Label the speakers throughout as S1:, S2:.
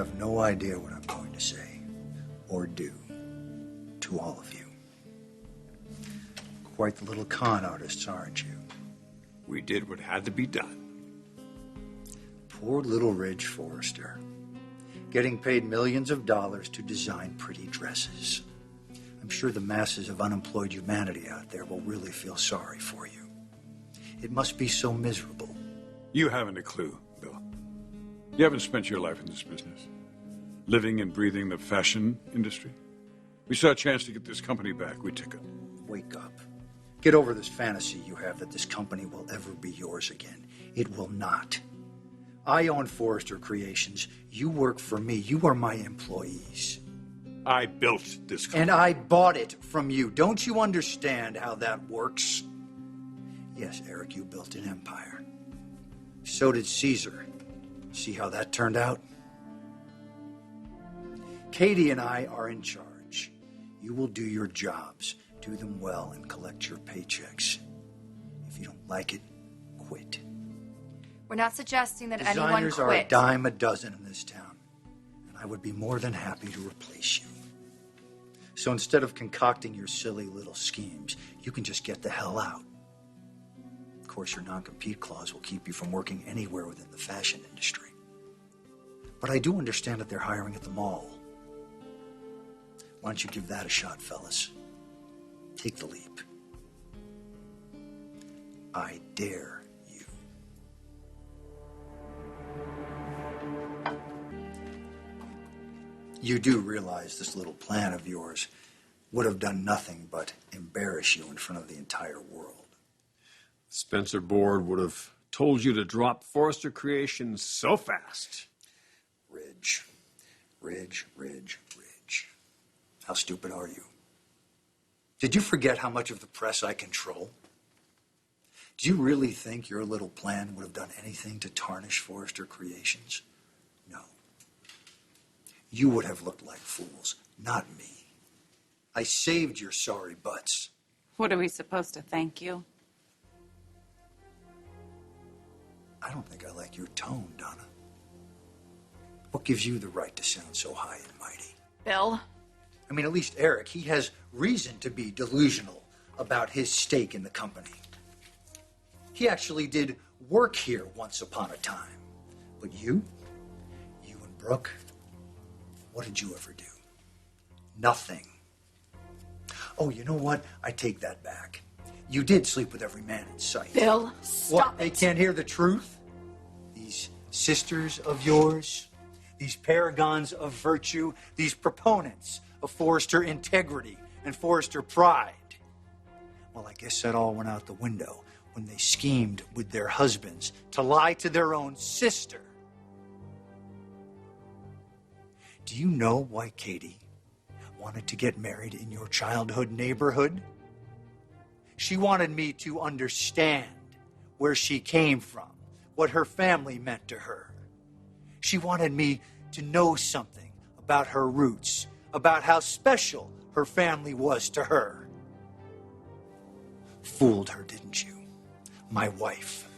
S1: have no idea what I'm going to say or do to all of you. Quite the little con artists, aren't you?
S2: We did what had to be done.
S1: Poor little Ridge Forrester, getting paid millions of dollars to design pretty dresses. I'm sure the masses of unemployed humanity out there will really feel sorry for you. It must be so miserable.
S2: You haven't a clue, Bill. You haven't spent your life in this business, living and breathing the fashion industry. We saw a chance to get this company back. We took it.
S1: Wake up. Get over this fantasy you have that this company will ever be yours again. It will not. I own Forrester Creations. You work for me. You are my employees.
S2: I built this company.
S1: And I bought it from you. Don't you understand how that works? Yes, Eric, you built an empire. So did Caesar. See how that turned out? Katie and I are in charge. You will do your jobs, do them well, and collect your paychecks. If you don't like it, quit.
S3: We're not suggesting that anyone
S1: Designers
S3: quit.
S1: are a dime a dozen in this town, and I would be more than happy to replace you. So instead of concocting your silly little schemes, you can just get the hell out. Of course, your non-compete clause will keep you from working anywhere within the fashion industry. But I do understand that they're hiring at the mall. Why don't you give that a shot, fellas? Take the leap. I dare you. You do realize this little plan of yours would have done nothing but embarrass you in front of the entire world.
S4: Spencer Board would have told you to drop Forrester Creations so fast.
S1: Ridge. How stupid are you? Did you forget how much of the press I control? Do you really think your little plan would have done anything to tarnish Forrester Creations? No. You would have looked like fools, not me. I saved your sorry butts.
S5: What are we supposed to thank you?
S1: I don't think I like your tone, Donna. What gives you the right to sound so high and mighty?
S3: Bill?
S1: I mean, at least Eric, he has reason to be delusional about his stake in the company. He actually did work here once upon a time. But you and Brooke, what did you ever do? Nothing. Oh, you know what? I take that back. You did sleep with every man in sight.
S3: Bill, stop
S1: What,
S3: it.
S1: they can't hear the truth? These sisters of yours, these paragons of virtue, these proponents of Forrester integrity and Forrester pride. Well, I guess that all went out the window when they schemed with their husbands to lie to their own sister. Do you know why Katie wanted to get married in your childhood neighborhood? She wanted me to understand where she came from, what her family meant to her. She wanted me to know something about her roots, about how special her family was to her. Fooled her, didn't you? My wife.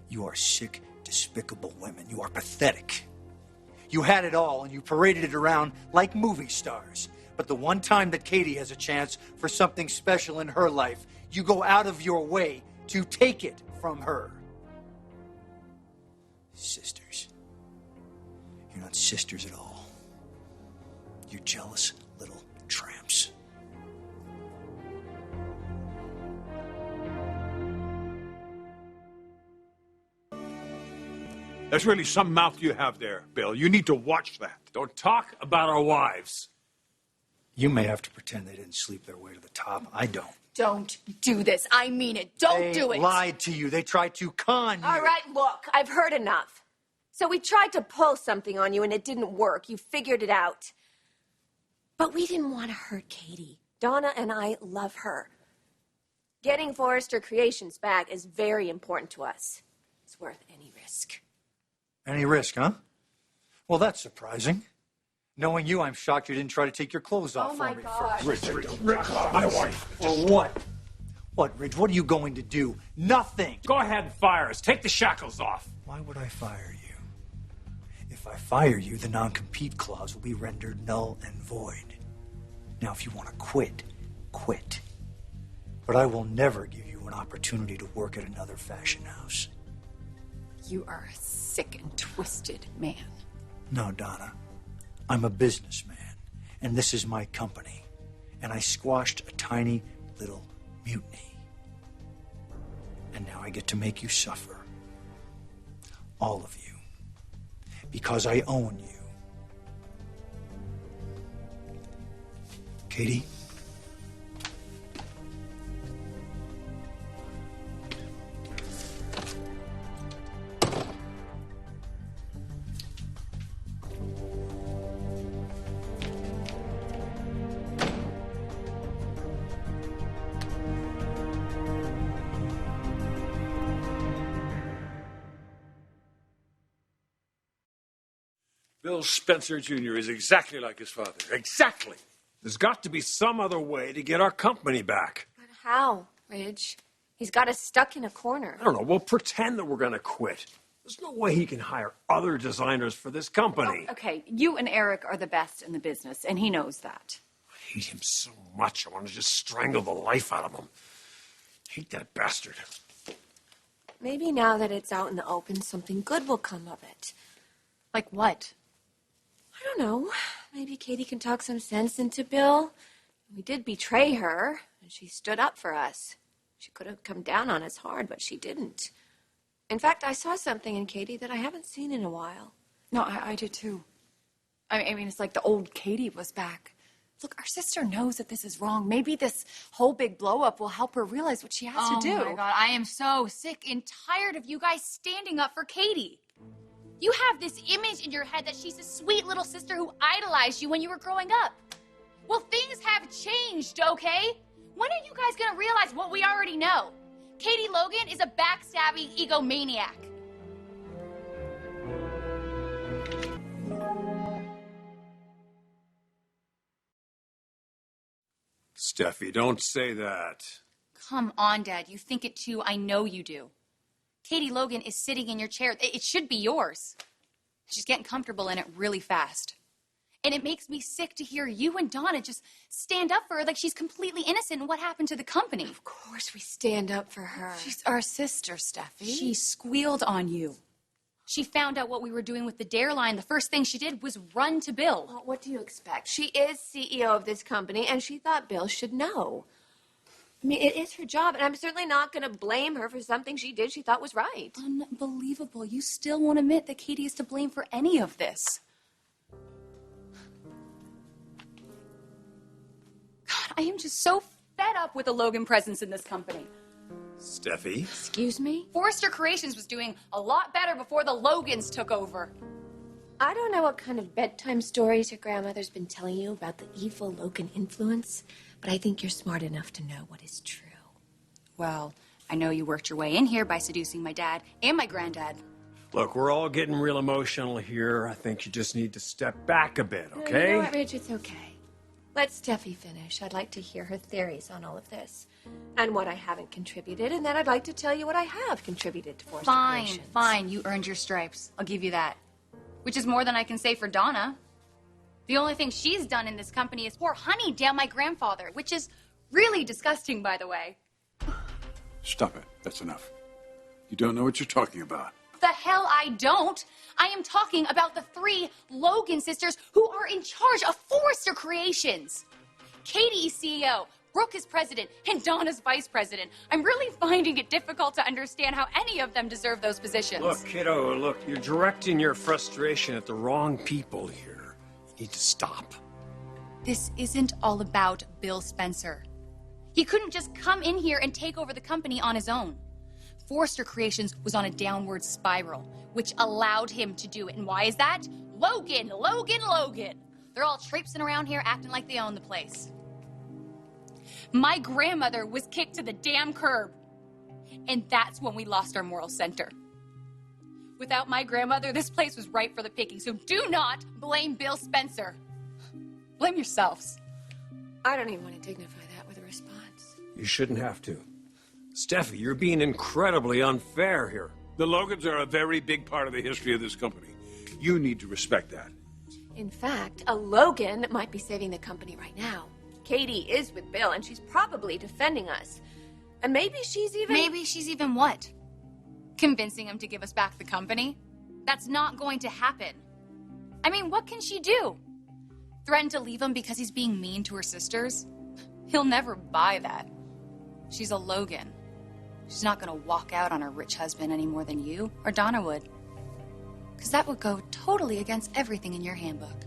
S1: You are sick, despicable women. You are pathetic. You had it all and you paraded it around like movie stars. But the one time that Katie has a chance for something special in her life, you go out of your way to take it from her. Sisters. You're not sisters at all. You're jealous little tramps.
S2: That's really some mouth you have there, Bill. You need to watch that.
S4: Don't talk about our wives.
S1: You may have to pretend they didn't sleep their way to the top. I don't.
S3: Don't do this. I mean it. Don't do it.
S1: They lied to you. They tried to con you.
S6: All right, look, I've heard enough. So we tried to pull something on you and it didn't work. You figured it out. But we didn't want to hurt Katie. Donna and I love her. Getting Forrester Creations back is very important to us. It's worth any risk.
S1: Any risk, huh? Well, that's surprising. Knowing you, I'm shocked you didn't try to take your clothes off
S6: Oh my
S1: for me
S6: God.
S1: first.
S2: Ridge, my wife.
S1: Or what? What, Ridge? What are you going to do? Nothing.
S4: Go ahead and fire us. Take the shackles off.
S1: Why would I fire you? If If I fire you, the non-compete clause will be rendered null and void. Now, if you want to quit, quit. But I will never give you an opportunity to work at another fashion house.
S3: You are a sick and twisted man.
S1: No, Donna. I'm a businessman, and this is my company. And I squashed a tiny little mutiny. And now I get to make you suffer. All of you. Because I own you. Katie?
S2: Bill Spencer Jr. is exactly like his father. Exactly.
S4: There's got to be some other way to get our company back.
S6: But how, Ridge? He's got us stuck in a corner.
S4: I don't know, we'll pretend that we're going to quit. There's no way he can hire other designers for this company.
S5: Okay, you and Eric are the best in the business, and he knows that.
S4: I hate him so much, I want to just strangle the life out of him. I hate that bastard.
S6: Maybe now that it's out in the open, something good will come of it.
S3: Like what?
S6: I don't know. Maybe Katie can talk some sense into Bill. We did betray her, and she stood up for us. She could have come down on us hard, but she didn't. In fact, I saw something in Katie that I haven't seen in a while.
S5: No, I did too. I mean, it's like the old Katie was back. Look, our sister knows that this is wrong. Maybe this whole big blow-up will help her realize what she has to do.
S3: Oh my God, I am so sick and tired of you guys standing up for Katie. You have this image in your head that she's a sweet little sister who idolized you when you were growing up. Well, things have changed, okay? When are you guys gonna realize what we already know? Katie Logan is a backstabbing egomaniac.
S4: Steffi, don't say that.
S3: Come on, Dad. You think it too. I know you do. Katie Logan is sitting in your chair. It should be yours. She's getting comfortable in it really fast. And it makes me sick to hear you and Donna just stand up for her like she's completely innocent in what happened to the company.
S6: Of course we stand up for her.
S5: She's our sister, Steffi.
S3: She squealed on you. She found out what we were doing with the Dare line. The first thing she did was run to Bill.
S6: Well, what do you expect? She is CEO of this company, and she thought Bill should know. I mean, it is her job, and I'm certainly not going to blame her for something she did she thought was right.
S3: Unbelievable. You still won't admit that Katie is to blame for any of this. God, I am just so fed up with the Logan presence in this company.
S4: Steffi?
S6: Excuse me?
S3: Forrester Creations was doing a lot better before the Logans took over.
S6: I don't know what kind of bedtime stories your grandmother's been telling you about the evil Logan influence, but I think you're smart enough to know what is true.
S3: Well, I know you worked your way in here by seducing my dad and my granddad.
S4: Look, we're all getting real emotional here. I think you just need to step back a bit, okay?
S6: You know what, Ridge? It's okay. Let Steffi finish. I'd like to hear her theories on all of this. And what I haven't contributed, and then I'd like to tell you what I have contributed to Forrester Creations.
S3: Fine. You earned your stripes. I'll give you that. Which is more than I can say for Donna. The only thing she's done in this company is pour honey down my grandfather, which is really disgusting, by the way.
S2: Stop it. That's enough. You don't know what you're talking about.
S3: The hell I don't. I am talking about the 3 Logan sisters who are in charge of Forrester Creations. Katie is CEO, Brooke is president, and Donna's vice president. I'm really finding it difficult to understand how any of them deserve those positions.
S4: Look, kiddo, look, you're directing your frustration at the wrong people here. You need to stop.
S3: This isn't all about Bill Spencer. He couldn't just come in here and take over the company on his own. Forrester Creations was on a downward spiral, which allowed him to do it. And why is that? Logan. They're all traipsing around here acting like they own the place. My grandmother was kicked to the damn curb. And that's when we lost our moral center. Without my grandmother, this place was ripe for the picking. So do not blame Bill Spencer. Blame yourselves.
S6: I don't even want to dignify that with a response.
S4: You shouldn't have to. Steffi, you're being incredibly unfair here.
S2: The Logans are a very big part of the history of this company. You need to respect that.
S6: In fact, a Logan might be saving the company right now. Katie is with Bill, and she's probably defending us. And maybe she's even...
S3: Maybe she's even what? Convincing him to give us back the company? That's not going to happen. I mean, what can she do? Threaten to leave him because he's being mean to her sisters? He'll never buy that. She's a Logan. She's not gonna walk out on her rich husband any more than you or Donna would. Because that would go totally against everything in your handbook.